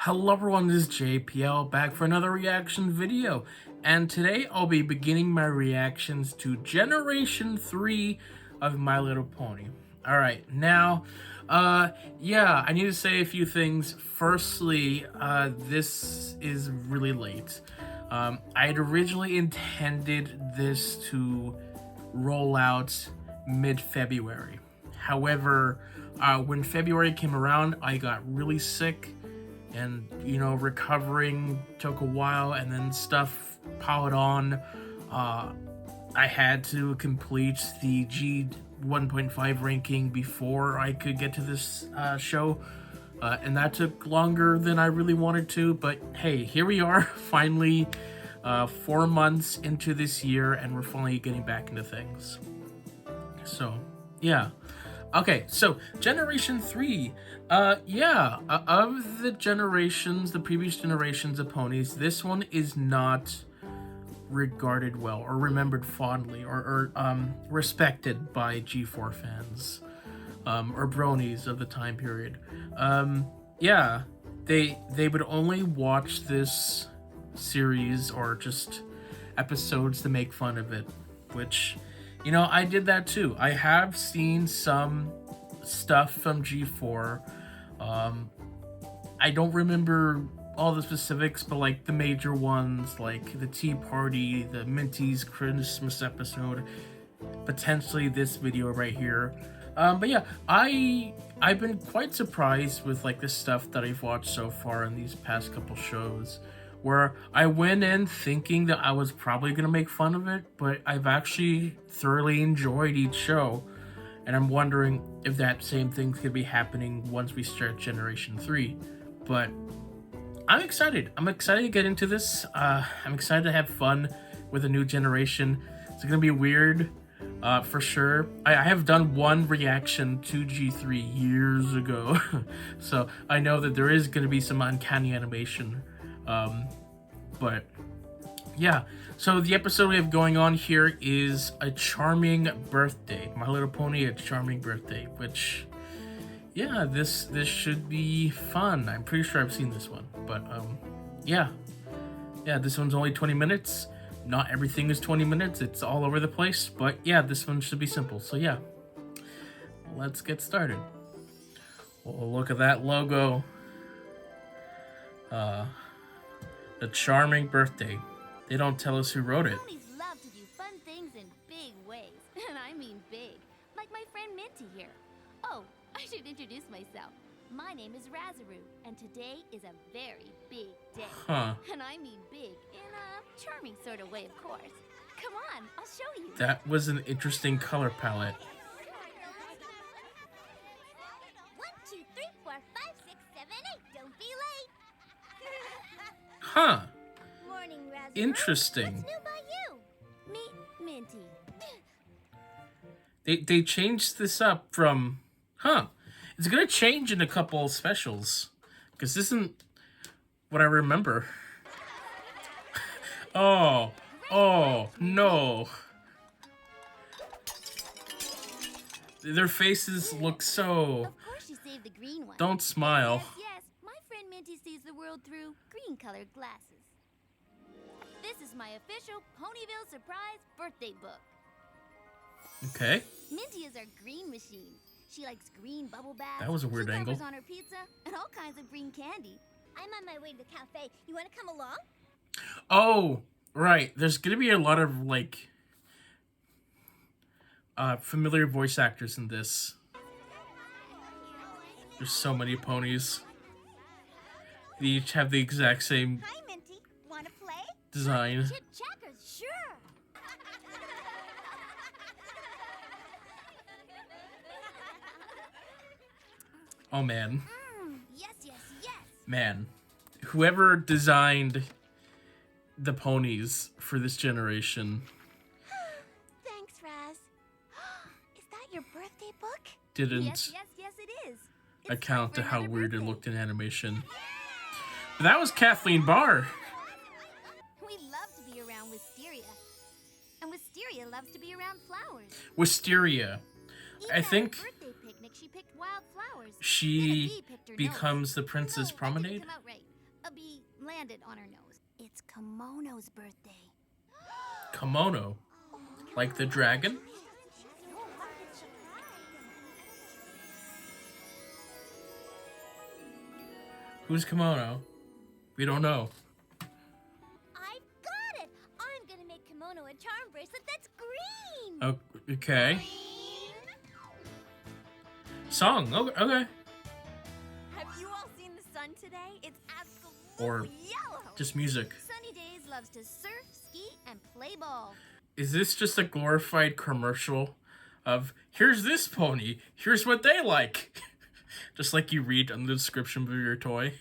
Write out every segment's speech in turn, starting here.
Hello everyone, this is JPL back for another reaction video, and today I'll be beginning my reactions to Generation 3 of My Little Pony. Alright, now, yeah, I need to say a few things. Firstly, this is really late. I had originally intended this to roll out mid-February. However, when February came around, I got really sick, and recovering took a while, and then stuff piled on. I had to complete the G 1.5 ranking before I could get to this show, and that took longer than I really wanted to, but hey, here we are, finally 4 months into this year, and we're finally getting back into things. So yeah. Okay, so Generation 3, of the generations, the previous generations of ponies, this one is not regarded well, or remembered fondly, or respected by G4 fans, or bronies of the time period. Yeah, they would only watch this series, or just episodes, to make fun of it, which... I did that too. I have seen some stuff from G4. I don't remember all the specifics, but like the major ones, like the Tea Party, the Minty's Christmas episode, potentially this video right here. But yeah, I've been quite surprised with like the stuff that I've watched so far in these past couple shows, where I went in thinking that I was probably going to make fun of it, but I've actually thoroughly enjoyed each show, and I'm wondering if that same thing could be happening once we start Generation 3. But I'm excited. I'm excited to get into this. I'm excited to have fun with a new generation. It's going to be weird, for sure. I have done one reaction to G3 years ago, so I know that there is going to be some uncanny animation. But yeah, so the episode we have going on here is A Charming Birthday. My Little Pony, A Charming Birthday, which, yeah, this should be fun. I'm pretty sure I've seen this one, but yeah, this one's only 20 minutes. Not everything is 20 minutes. It's all over the place, but yeah, this one should be simple. So yeah, let's get started. Oh, look at that logo. A Charming Birthday. They don't tell us who wrote it. Ponies love to do fun things in big ways, and I mean big, like my friend Minty here. Oh, I should introduce myself. My name is Zacherle, and today is a very big day. And I mean big in a charming sort of way, of course. Come on, I'll show you. That was an interesting color palette. 1, 2, 3, 4, 5, 6, 7, 8. Don't be late. Huh. Morning, Razzle. Interesting. What's new by you? Me, Minty. They changed this up from... It's gonna change in a couple of specials, because this isn't what I remember. Oh, no. Their faces look so... Of course you saved the green one. Don't smile. Yes, my friend Minty sees the world through green-colored glasses. This is my official Ponyville Surprise birthday book. Okay. Minty is our green machine. She likes green bubble baths. That was a weird angle. On her pizza and all kinds of green candy. I'm on my way to the cafe. You want to come along? Oh, right. There's gonna be a lot of like familiar voice actors in this. There's so many ponies. They each have the exact same Hi, Minty. Want to play? design. Chip checkers, sure. Oh man. Yes. Man. Whoever designed the ponies for this generation Thanks, Raz. Is that your birthday book? didn't Yes, it is. It's account to time for how another weird it birthday. looked in animation. But that was Kathleen Barr. We love to be around Wisteria. And Wisteria loves to be around flowers. Wisteria. Even I at her think birthday picnic, she picked wild flowers. she becomes the Princess Promenade. landed on her nose. It's Kimono's birthday. Kimono. Like the dragon? Who's Kimono? We don't know. I've got it! I'm gonna make Kimono a charm bracelet that's green! Oh, okay. Song. Okay. Have you all seen the sun today? It's absolutely Or yellow! just music. Sunny Days loves to surf, ski, and play ball. Is this just a glorified commercial of, here's this pony, here's what they like? Just like you read on the description of your toy.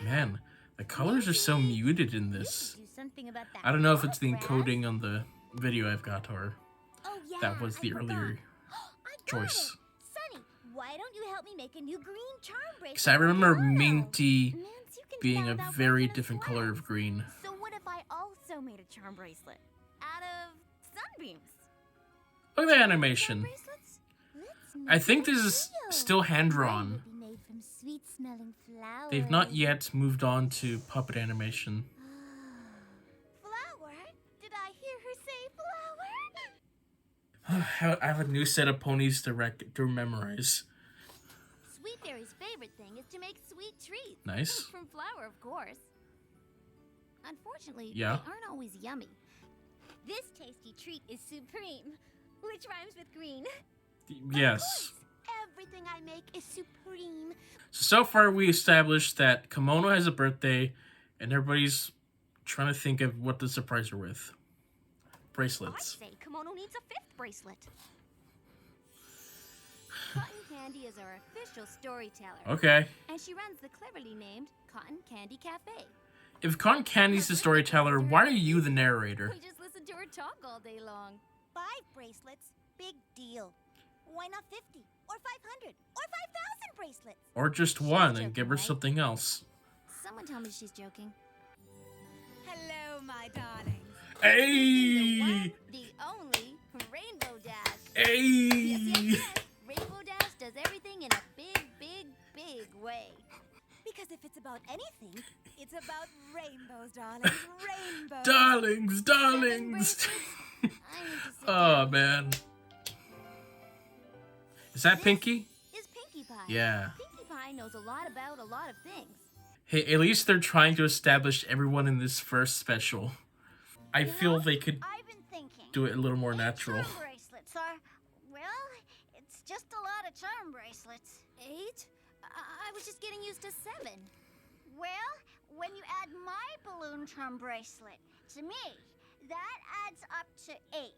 Man, the colors are so muted in this. Do something about that. I don't know if it's the Raz. encoding on the video I've got, or Oh, yeah, that was the I earlier forgot. I got choice. it. Sunny, why don't you help me make a new green charm bracelet? Because I remember for Kimono? Minty Mints, you can being a sound out very what's in different sweat. color of green. So what if I also made a charm bracelet out of sunbeams? Look at the Charm animation. bracelets? Let's I make think a this is trio. still Mine hand-drawn. will be made from sweet-smelling flowers. They've not yet moved on to puppet animation. Flower? Did I hear her say flower? I have a new set of ponies to memorize. Sweet Fairy's favorite thing is to make sweet treats. Nice. From flour, of course. Unfortunately, Yeah. they aren't always yummy. This tasty treat is supreme, which rhymes with green. Yes. Everything I make is supreme. So far we established that Kimono has a birthday, and everybody's trying to think of what to surprise her with. Bracelets. I'd say Kimono needs a 5th bracelet. Cotton Candy is our official storyteller. Okay. And she runs the cleverly named Cotton Candy Cafe. If Cotton Candy's the storyteller, why are you the narrator? We just listen to her talk all day long. 5 bracelets, big deal. Why not 50 or 500 or 5,000 bracelets? Or just one and give her joking, right? something else. Someone tell me she's joking. Hello, my darlings. Hey! The only Rainbow Dash. Hey! Yes. Rainbow Dash does everything in a big, big, big way. Because if it's about anything, it's about rainbows, darlings. Rainbows. Darlings, 7 darlings! bracelets? I need to sit Oh, down. man. Is that Pinky? Is Pinkie Pie. Yeah. Pinkie Pie knows a lot about a lot of things. Hey, at least they're trying to establish everyone in this first special. I feel they could I've been thinking. do it a little more natural. Charm bracelets are, well, it's just a lot of charm bracelets. 8? I was just getting used to 7. Well, when you add my balloon charm bracelet to me, that adds up to 8.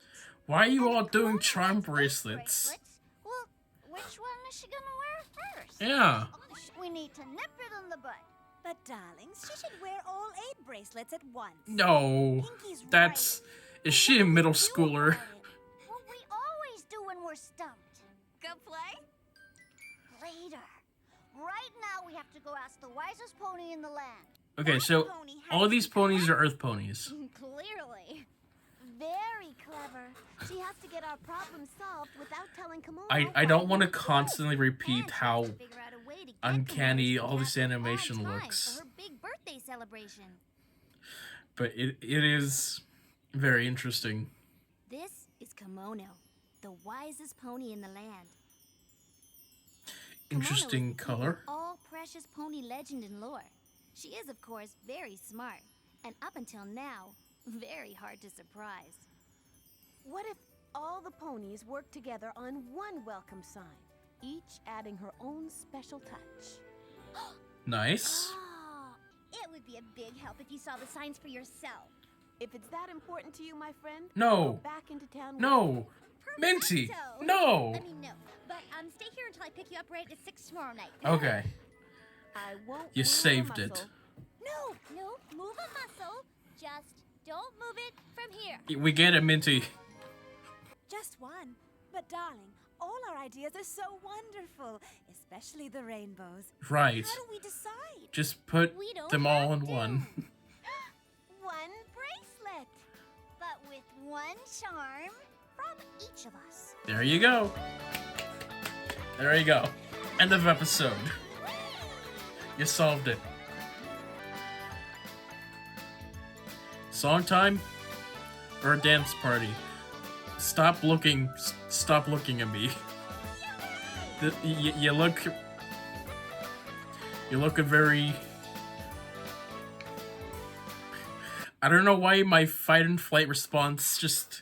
Why are you And all if doing Kimono charm has 8 bracelets? Well, which one is she gonna wear first? Yeah. We need to nip it in the bud. But darlings, she should wear all 8 bracelets at once. No. Pinky's That's... Is she a middle schooler? What we always do when we're stumped. Go play? Later. Right now we have to go ask the wisest pony in the land. Okay, That so pony has all of these to ponies are Earth ponies. Clearly. Very clever. She has to get our problem solved without telling Kimono. I don't why want to we did it. constantly And repeat she has how to figure out a way to get uncanny Kimono's all this castle on animation time looks. For her big birthday celebration. But it is very interesting. This is Kimono, the wisest pony in the land. Kimono Interesting is the color. king of all precious pony legend and lore. She is, of course, very smart, and up until now, very hard to surprise. What if all the ponies work together on one welcome sign, each adding her own special touch? Nice. Oh, it would be a big help if you saw the signs for yourself. If it's that important to you, my friend, No. go back into town. with No. Minty. Perfecto. No. I mean, no. But stay here until I pick you up right at 6 tomorrow night. Okay. I won't. You move a saved it. muscle. No, move a muscle. Just don't move it from here. We get it, Minty. Just one. But darling, all our ideas are so wonderful, especially the rainbows. Right. How do we decide? Just put We don't them all have in to. one. One bracelet, but with one charm from each of us. There you go. There you go. End of episode. You solved it. Song time or a dance party? Stop looking at me. You look a very... I don't know why my fight and flight response just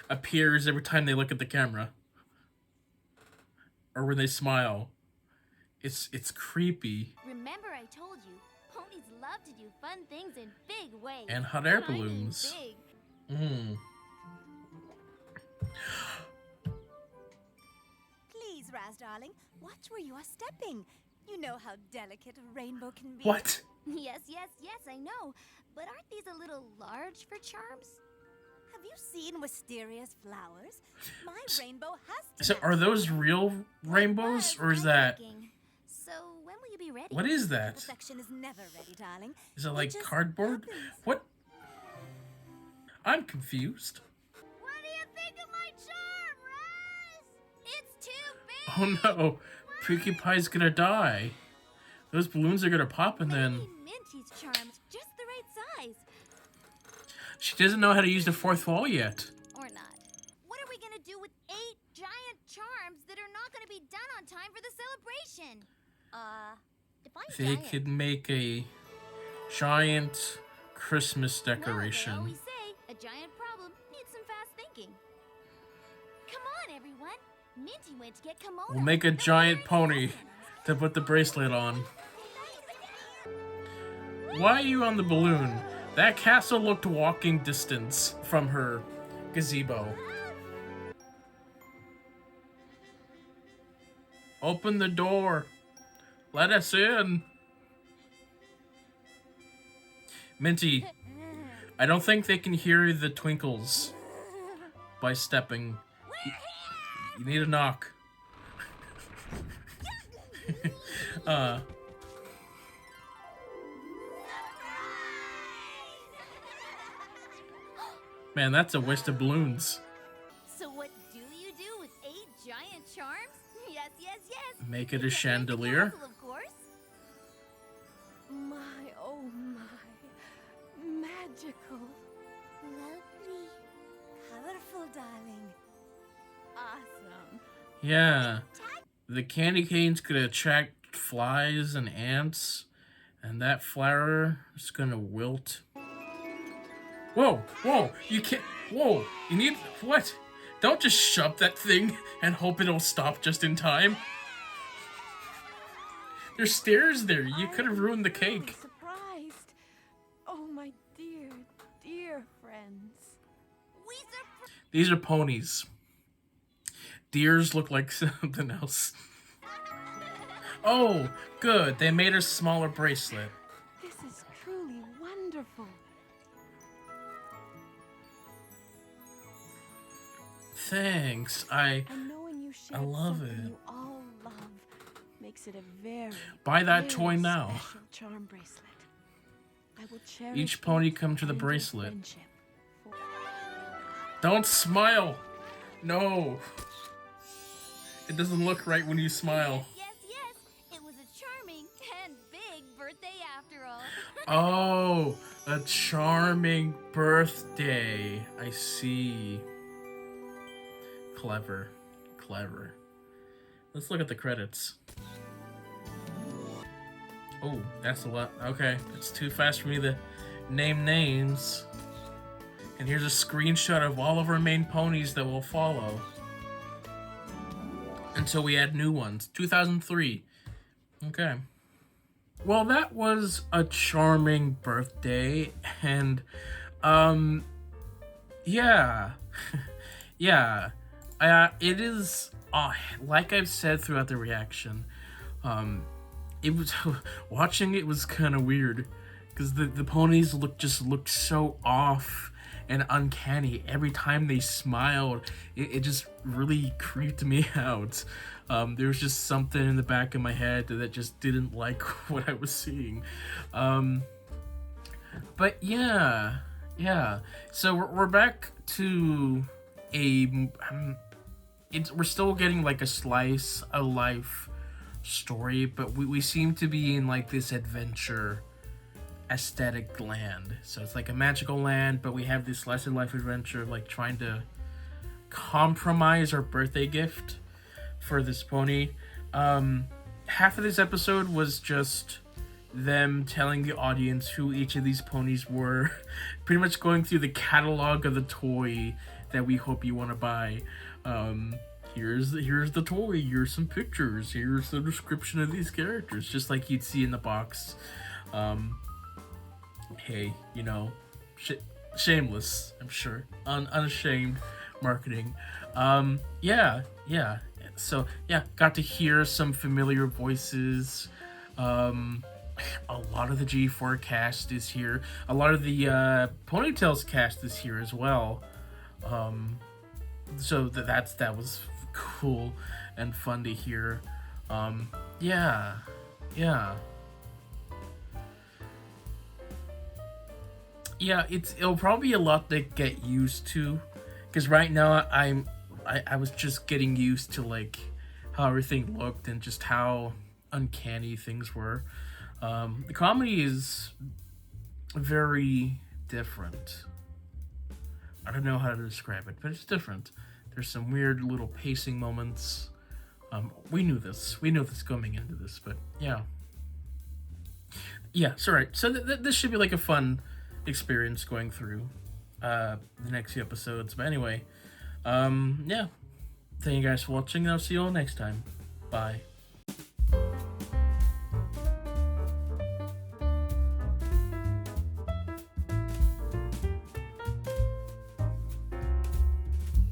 appears every time they look at the camera. Or when they smile. It's creepy. Remember I told you, ponies love to do fun things in big ways. And hot air And I mean balloons. big. Please, Raz, darling, watch where you are stepping. You know how delicate a rainbow can be. What? Yes, I know. But aren't these a little large for charms? Have you seen Wisteria's flowers? My rainbow has to So match. are those real rainbows, or is I'm that... thinking. So when will you be ready? What is that? Perfection is never ready, darling. Is it like just cardboard? happens. What? I'm confused. What do you think of my charm, Raz? It's too big. Oh no, Pinkie Pie's gonna die. Those balloons are gonna pop and then... Maybe Minty's charms just the right size. She doesn't know how to use the fourth wall yet. Or not. What are we gonna do with 8 giant charms that are not gonna be done on time for the celebration? Define They giant. could make a giant Christmas Well, they decoration. always say a giant problem needs some fast thinking. Come on, everyone. Minty went to get Kimono. We'll make a giant pony to put the bracelet on. Why are you on the balloon? That castle looked walking distance from her gazebo. Open the door. Let us in. Minty, I don't think they can hear the twinkles by stepping. You need a knock. Man, that's a waste of balloons. So what do you do with 8 giant charms? Yes. Make it a You can chandelier. Make a castle, of course. My, oh my. Magical. Lovely. Colorful, darling. Awesome. Yeah. The candy canes could attract flies and ants, and that flower is gonna wilt. Whoa, you can't, you need, what? Don't just shove that thing and hope it'll stop just in time. There's stairs there, you could have ruined the I'm cake. surprised. Oh, my dear, dear friends. These are ponies. Deers look like something else. Oh, good, they made a smaller bracelet. This is truly wonderful. Thanks, And knowing you shared love something it. you all love makes it a very, Buy that very toy now. special charm bracelet. I will cherish Each pony it come to the and your bracelet. friendship for- Don't smile! No! It doesn't look right when you smile. Yes. It was a charming and big birthday after all. Oh, a charming birthday. I see. Clever. Let's look at the credits. Oh, that's a lot. Okay, it's too fast for me to name names. And here's a screenshot of all of our main ponies that will follow. Until we add new ones. 2003. Okay. Well, that was a charming birthday, and, yeah. Yeah. It is, like I've said throughout the reaction, it was, watching it was kind of weird, because the ponies looked so off and uncanny. Every time they smiled, it just really creeped me out. There was just something in the back of my head that just didn't like what I was seeing. But yeah. So we're back to we're still getting like a slice of life story, but we seem to be in like this adventure aesthetic land. So it's like a magical land, but we have this slice of life adventure of like trying to compromise our birthday gift for this pony. Half of this episode was just them telling the audience who each of these ponies were, pretty much going through the catalog of the toy that we hope you want to buy. Here's the toy, here's some pictures, here's the description of these characters, just like you'd see in the box. Hey, you know, shameless, I'm sure, unashamed marketing. Yeah. So yeah, got to hear some familiar voices. A lot of the G4 cast is here. A lot of the Ponytails cast is here as well. So that was cool and fun to hear. Yeah. It'll probably be a lot to get used to, because right now I was just getting used to like how everything looked and just how uncanny things were. The comedy is very different. I don't know how to describe it, but it's different. There's some weird little pacing moments. We knew this going into this, but yeah. So right. So this should be like a fun experience going through the next few episodes. But anyway, yeah. Thank you guys for watching, and I'll see you all next time. Bye.